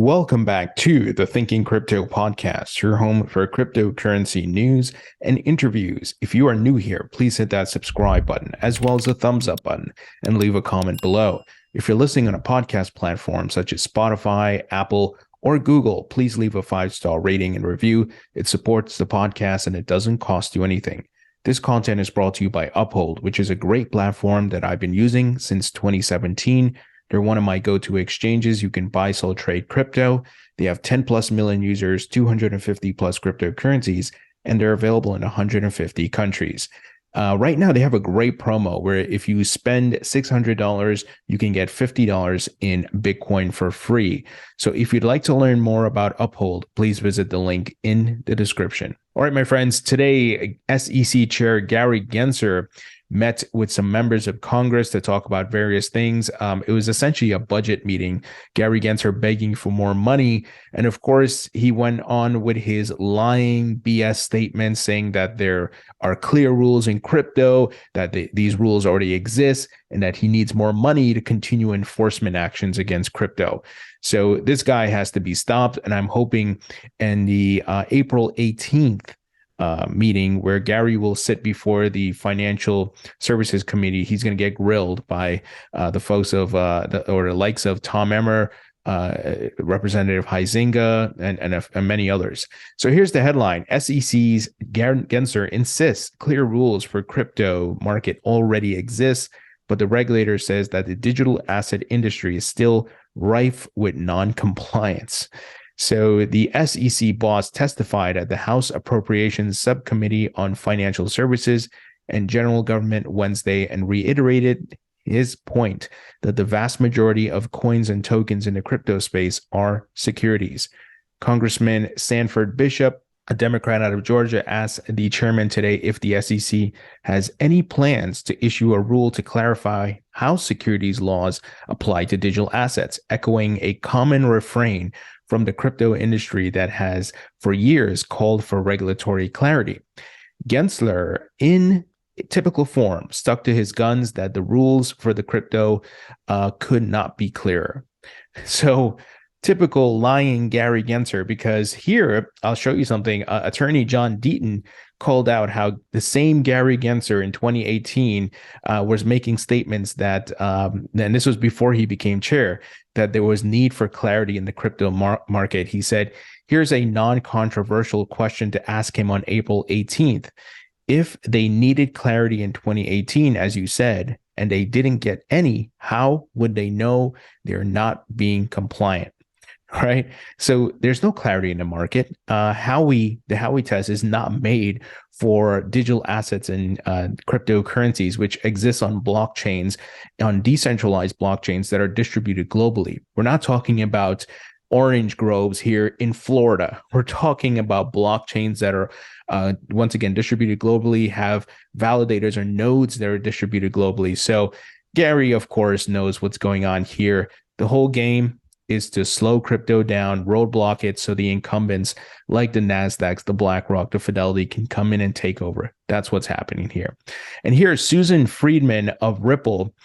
Welcome back to the Thinking Crypto podcast, your home for cryptocurrency news and interviews. If you are new here, please hit that subscribe button as well as the thumbs up button and leave a comment below. If you're listening on a podcast platform such as Spotify, Apple, or Google, please leave a 5-star rating and review. It supports the podcast and it doesn't cost you anything. This content is brought to you by Uphold, which is a great platform that I've been using since 2017. They're one of my go-to exchanges. You can buy, sell, trade crypto. They have 10 plus million users, 250 plus cryptocurrencies, and they're available in 150 countries. Right now, they have a great promo where if you spend $600, you can get $50 in Bitcoin for free. So if you'd like to learn more about Uphold, please visit the link in the description. All right, my friends, today, SEC Chair Gary Gensler met with some members of Congress to talk about various things. It was essentially a budget meeting. Gary Gensler begging for more money. And of course, he went on with his lying BS statements saying that there are clear rules in crypto, that these rules already exist, and that he needs more money to continue enforcement actions against crypto. So this guy has to be stopped. And I'm hoping in the April 18th, meeting where Gary will sit before the Financial Services Committee. He's going to get grilled by the folks of the likes of Tom Emmer, Representative Heisinga, and many others. So here's the headline: SEC's Gensler insists clear rules for crypto market already exist, but the regulator says that the digital asset industry is still rife with non-compliance. So the SEC boss testified at the House Appropriations Subcommittee on Financial Services and General Government Wednesday and reiterated his point that the vast majority of coins and tokens in the crypto space are securities. Congressman Sanford Bishop, a Democrat out of Georgia, asked the chairman today if the SEC has any plans to issue a rule to clarify how securities laws apply to digital assets, echoing a common refrain from the crypto industry that has for years called for regulatory clarity. Gensler, in typical form, stuck to his guns that the rules for the crypto could not be clearer. So typical lying Gary Gensler, because here, I'll show you something. Attorney John Deaton called out how the same Gary Gensler in 2018 was making statements that, and this was before he became chair, that there was need for clarity in the crypto market. He said, here's a non-controversial question to ask him on April 18th. If they needed clarity in 2018, as you said, and they didn't get any, how would they know they're not being compliant? Right. So there's no clarity in the market. The Howey test is not made for digital assets and cryptocurrencies, which exists on blockchains, on decentralized blockchains that are distributed globally. We're not talking about orange groves here in Florida. We're talking about blockchains that are, once again, distributed globally, have validators or nodes that are distributed globally. So Gary, of course, knows what's going on here. The whole game is to slow crypto down, roadblock it so the incumbents like the NASDAQs, the BlackRock, the Fidelity can come in and take over. That's what's happening here. And here's Susan Friedman of Ripple.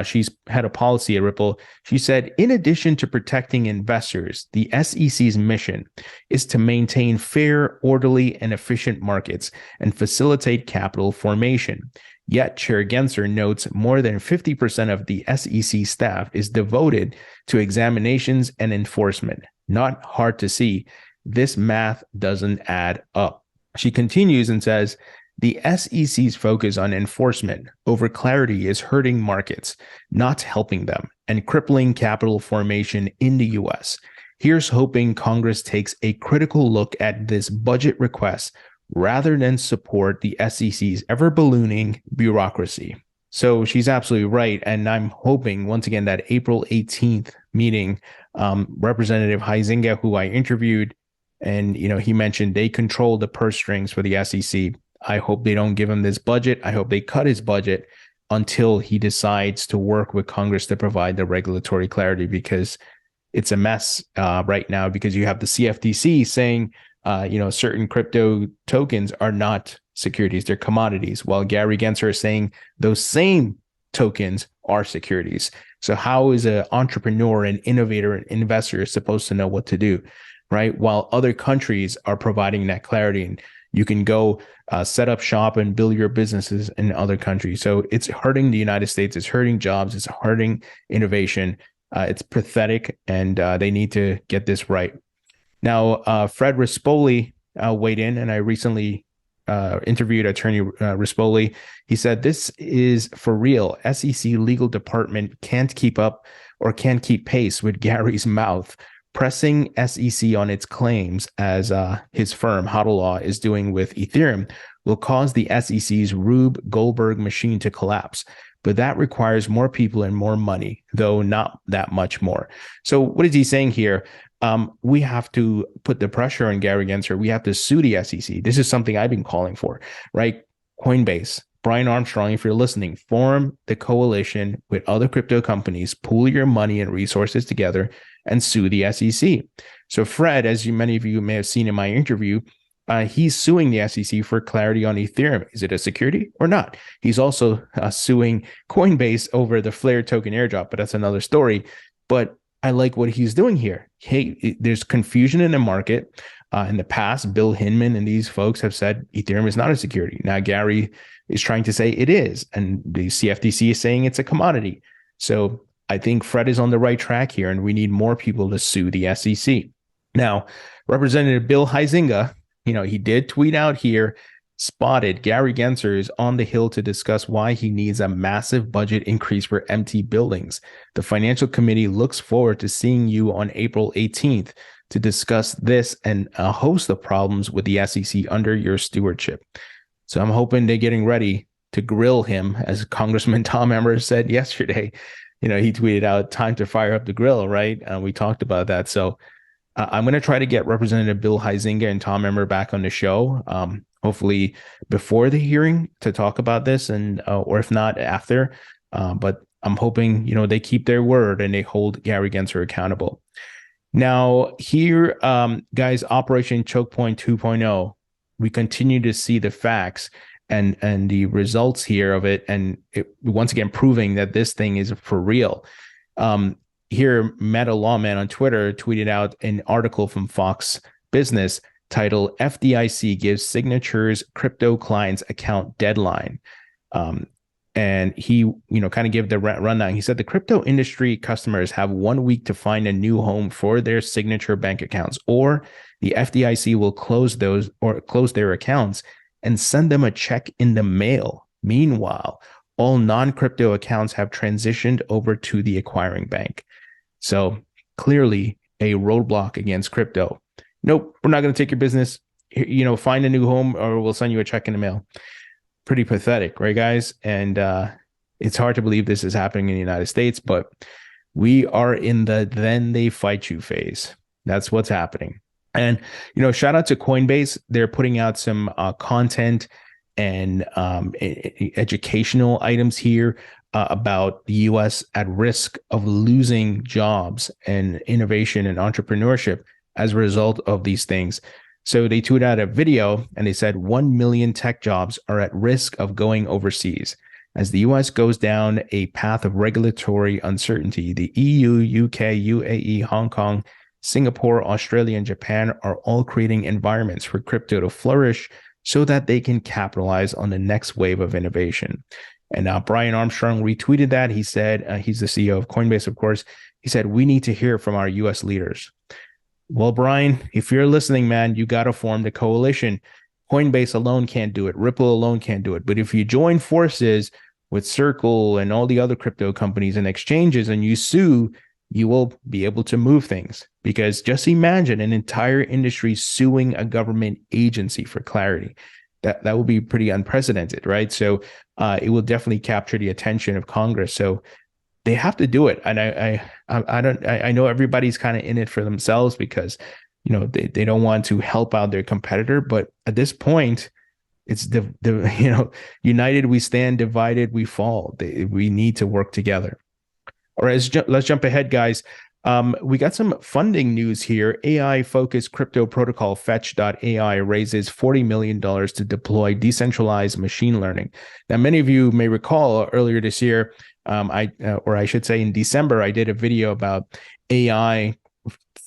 She's had a policy at Ripple. She said, in addition to protecting investors, the SEC's mission is to maintain fair, orderly, and efficient markets and facilitate capital formation. Yet, Chair Gensler notes more than 50% of the SEC staff is devoted to examinations and enforcement. Not hard to see. This math doesn't add up. She continues and says, the SEC's focus on enforcement over clarity is hurting markets, not helping them, and crippling capital formation in the U.S. Here's hoping Congress takes a critical look at this budget request rather than support the SEC's ever-ballooning bureaucracy. So she's absolutely right. And I'm hoping, once again, that April 18th meeting, Representative Heisinga, who I interviewed, and he mentioned they control the purse strings for the SEC. I hope they don't give him this budget. I hope they cut his budget until he decides to work with Congress to provide the regulatory clarity, because it's a mess right now, because you have the CFTC saying, certain crypto tokens are not securities, they're commodities, while Gary Gensler is saying those same tokens are securities. So how is an entrepreneur, an innovator, an investor supposed to know what to do, right? While other countries are providing that clarity, and you can go set up shop and build your businesses in other countries. So it's hurting the United States. It's hurting jobs. It's hurting innovation. It's pathetic, and they need to get this right. Now, Fred Rispoli weighed in, and I recently interviewed attorney Rispoli. He said, this is for real. SEC legal department can't keep up or can't keep pace with Gary's mouth, pressing SEC on its claims as his firm, Hodl Law, is doing with Ethereum, will cause the SEC's Rube Goldberg machine to collapse. But that requires more people and more money, though not that much more. So what is he saying here? We have to put the pressure on Gary Gensler. We have to sue the SEC. This is something I've been calling for, right? Coinbase, Brian Armstrong, if you're listening, form the coalition with other crypto companies, pool your money and resources together, and sue the SEC. So Fred, as many of you may have seen in my interview, he's suing the SEC for clarity on Ethereum. Is it a security or not? He's also suing Coinbase over the Flare token airdrop, but that's another story. But I like what he's doing here. Hey, there's confusion in the market. In the past, Bill Hinman and these folks have said Ethereum is not a security. Now Gary is trying to say it is, and the CFTC is saying it's a commodity. So I think Fred is on the right track here, and we need more people to sue the SEC. Now, Representative Bill Heisinga, he did tweet out here, spotted Gary Gensler is on the Hill to discuss why he needs a massive budget increase for empty buildings. The Financial Committee looks forward to seeing you on April 18th to discuss this and a host of problems with the SEC under your stewardship. So I'm hoping they're getting ready to grill him, as Congressman Tom Emmer said yesterday. He tweeted out, time to fire up the grill, right? We talked about that. So I'm going to try to get Representative Bill Heisinga and Tom Emmer back on the show, hopefully before the hearing, to talk about this, and or if not, after. But I'm hoping, they keep their word and they hold Gary Gensler accountable. Now here, guys, Operation Choke Point 2.0, we continue to see the facts and the results here of it, and once again proving that this thing is for real. Here, Meta Lawman on Twitter tweeted out an article from Fox Business titled FDIC gives signatures crypto clients account deadline. And he, kind of gave the rundown. He said the crypto industry customers have 1 week to find a new home for their signature bank accounts, or the FDIC will close their accounts and send them a check in the mail. Meanwhile, all non-crypto accounts have transitioned over to the acquiring bank. So clearly a roadblock against crypto. Nope, we're not going to take your business. Find a new home or we'll send you a check in the mail. Pretty pathetic, right, guys? And it's hard to believe this is happening in the United States, but we are in the then they fight you phase. That's what's happening. And, shout out to Coinbase. They're putting out some content and educational items here about the U.S. at risk of losing jobs and innovation and entrepreneurship as a result of these things. So they tweeted out a video and they said 1 million tech jobs are at risk of going overseas. As the U.S. goes down a path of regulatory uncertainty, the EU, UK, UAE, Hong Kong, Singapore, Australia, and Japan are all creating environments for crypto to flourish so that they can capitalize on the next wave of innovation. And Brian Armstrong retweeted that. He said, he's the CEO of Coinbase, of course. He said, we need to hear from our U.S. leaders. Well, Brian, if you're listening, man, you got to form the coalition. Coinbase alone can't do it. Ripple alone can't do it. But if you join forces with Circle and all the other crypto companies and exchanges and you sue, you will be able to move things. Because just imagine an entire industry suing a government agency for clarity. That would be pretty unprecedented, right? So it will definitely capture the attention of Congress. So they have to do it. And I know everybody's kind of in it for themselves because, they don't want to help out their competitor. But at this point, it's united we stand, divided we fall. We need to work together. All right, let's jump ahead, guys. We got some funding news here. AI-focused crypto protocol Fetch.AI raises $40 million to deploy decentralized machine learning. Now, many of you may recall earlier this year, or I should say in December, I did a video about AI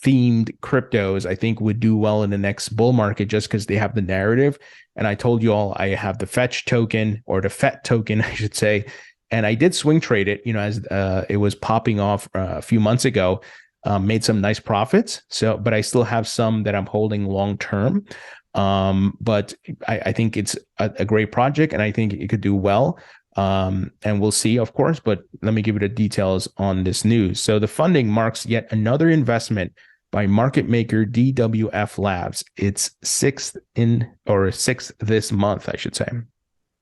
themed cryptos I think would do well in the next bull market just because they have the narrative. And I told you all I have the Fetch token, or the FET token, I should say. And I did swing trade it, as it was popping off a few months ago, made some nice profits. So, but I still have some that I'm holding long term. But I think it's a great project, and I think it could do well. And we'll see, of course, but let me give you the details on this news. So the funding marks yet another investment by market maker DWF Labs. It's sixth this month, I should say.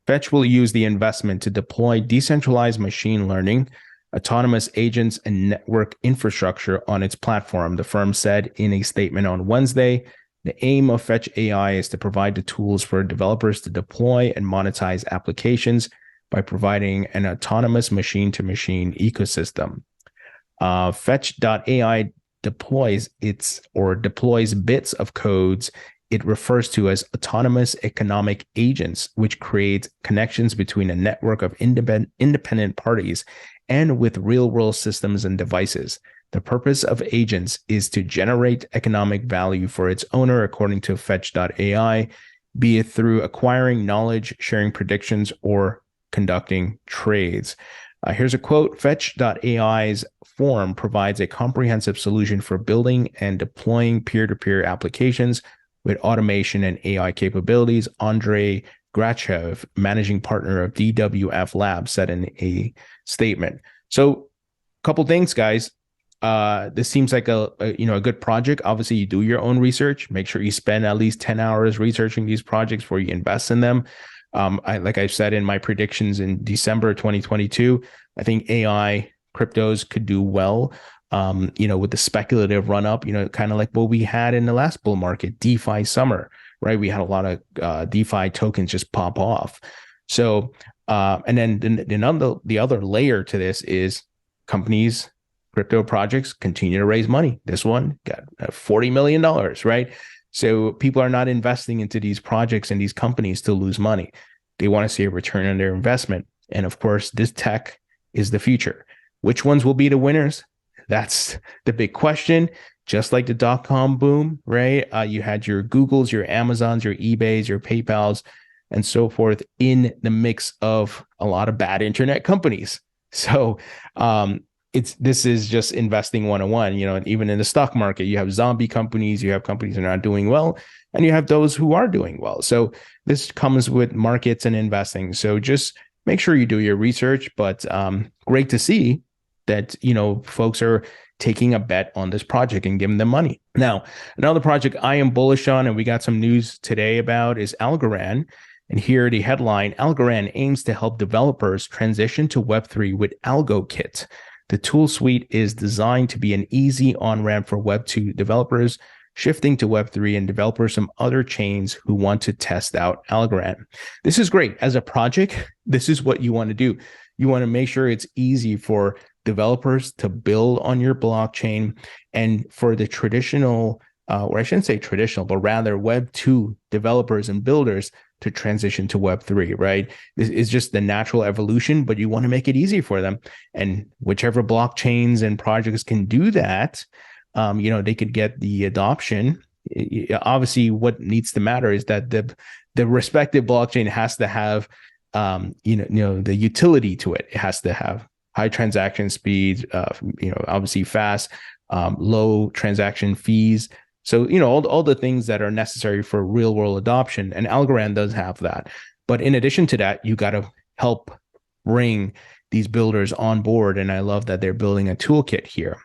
Fetch will use the investment to deploy decentralized machine learning, autonomous agents, and network infrastructure on its platform, the firm said in a statement on Wednesday. The aim of Fetch AI is to provide the tools for developers to deploy and monetize applications by providing an autonomous machine-to-machine ecosystem. Fetch.ai deploys bits of codes it refers to as autonomous economic agents, which creates connections between a network of independent parties and with real-world systems and devices. The purpose of agents is to generate economic value for its owner, according to Fetch.ai, be it through acquiring knowledge, sharing predictions, or conducting trades. Here's a quote. Fetch.ai's form provides a comprehensive solution for building and deploying peer-to-peer applications with automation and AI capabilities. Andrei Grachev, managing partner of DWF Labs, said in a statement. So, a couple things, guys. This seems like a good project. Obviously, you do your own research. Make sure you spend at least 10 hours researching these projects before you invest in them. Like I've said in my predictions in December 2022, I think AI cryptos could do well. With the speculative run up, kind of like what we had in the last bull market, DeFi summer, right? We had a lot of DeFi tokens just pop off. So, and then the other layer to this is companies, crypto projects continue to raise money. This one got $40 million, right? So people are not investing into these projects and these companies to lose money. They want to see a return on their investment. And of course, this tech is the future. Which ones will be the winners? That's the big question. Just like the dot-com boom, right? You had your Googles, your Amazons, your eBays, your PayPals, and so forth in the mix of a lot of bad internet companies. So this is just investing 101. Even in the stock market, you have zombie companies, you have companies that are not doing well, and you have those who are doing well. So this comes with markets and investing. So just make sure you do your research, but great to see that, folks are taking a bet on this project and giving them money. Now, another project I am bullish on, and we got some news today about, is Algorand. And here the headline: Algorand aims to help developers transition to Web3 with AlgoKit. The tool suite is designed to be an easy on-ramp for Web2 developers shifting to Web3 and developers from other chains who want to test out Algorand. This is great. As a project, this is what you want to do. You want to make sure it's easy for developers to build on your blockchain, and for the traditional, or I shouldn't say traditional, but rather Web2 developers and builders to transition to Web3, right? This is just the natural evolution, but you want to make it easy for them. And whichever blockchains and projects can do that, they could get the adoption. Obviously, what needs to matter is that the respective blockchain has to have, the utility to it. It has to have high transaction speeds, obviously fast, low transaction fees. So, all the things that are necessary for real world adoption, and Algorand does have that. But in addition to that, you got to help bring these builders on board. And I love that they're building a toolkit here.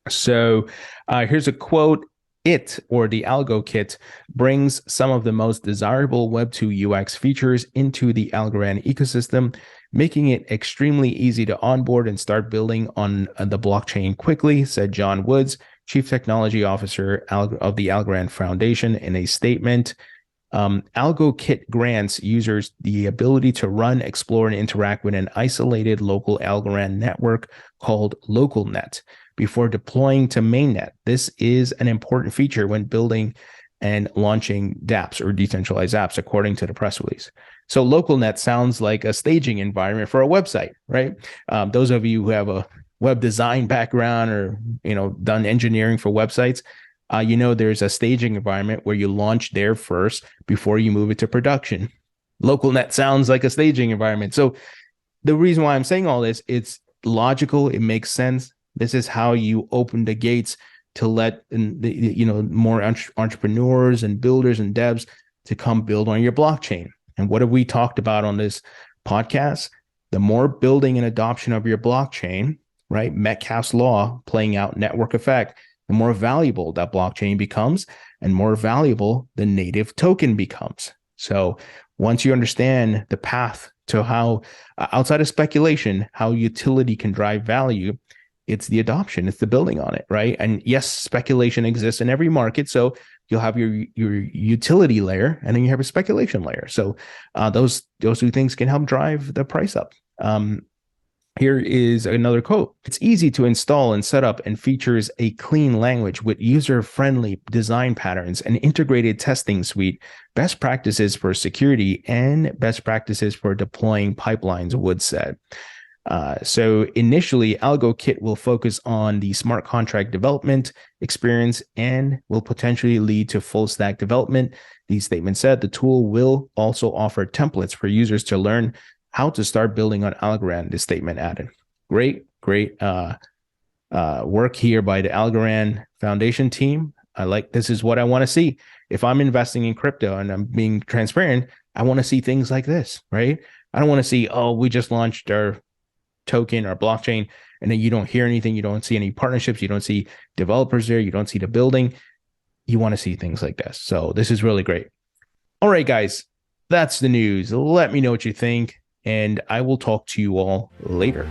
So here's a quote. The AlgoKit brings some of the most desirable Web2 UX features into the Algorand ecosystem, making it extremely easy to onboard and start building on the blockchain quickly, said John Woods, Chief Technology Officer of the Algorand Foundation, in a statement. AlgoKit grants users the ability to run, explore, and interact with an isolated local Algorand network called LocalNet. before deploying to mainnet. This is an important feature when building and launching dApps or decentralized apps, according to the press release. So LocalNet sounds like a staging environment for a website, right? Those of you who have a web design background or done engineering for websites, there's a staging environment where you launch there first before you move it to production. LocalNet sounds like a staging environment. So the reason why I'm saying all this, it's logical, it makes sense. This is how you open the gates to let more entrepreneurs and builders and devs to come build on your blockchain. And what have we talked about on this podcast? The more building and adoption of your blockchain, right? Metcalfe's law playing out, network effect, the more valuable that blockchain becomes and more valuable the native token becomes. So once you understand the path to how, outside of speculation, how utility can drive value, it's the adoption, it's the building on it, right? And yes, speculation exists in every market. So you'll have your utility layer, and then you have a speculation layer. So those two things can help drive the price up. Here is another quote. It's easy to install and set up and features a clean language with user-friendly design patterns and integrated testing suite, best practices for security and best practices for deploying pipelines, Wood said. So initially, AlgoKit will focus on the smart contract development experience and will potentially lead to full stack development. These statements said the tool will also offer templates for users to learn how to start building on Algorand, this statement added. Great work here by the Algorand Foundation team. This is what I want to see. If I'm investing in crypto and I'm being transparent, I want to see things like this, right? I don't want to see, we just launched our token or blockchain, and then you don't hear anything, you don't see any partnerships, you don't see developers there, you don't see the building. You want to see things like this. So this is really great. All right, guys, that's the news. Let me know what you think, and I will talk to you all later.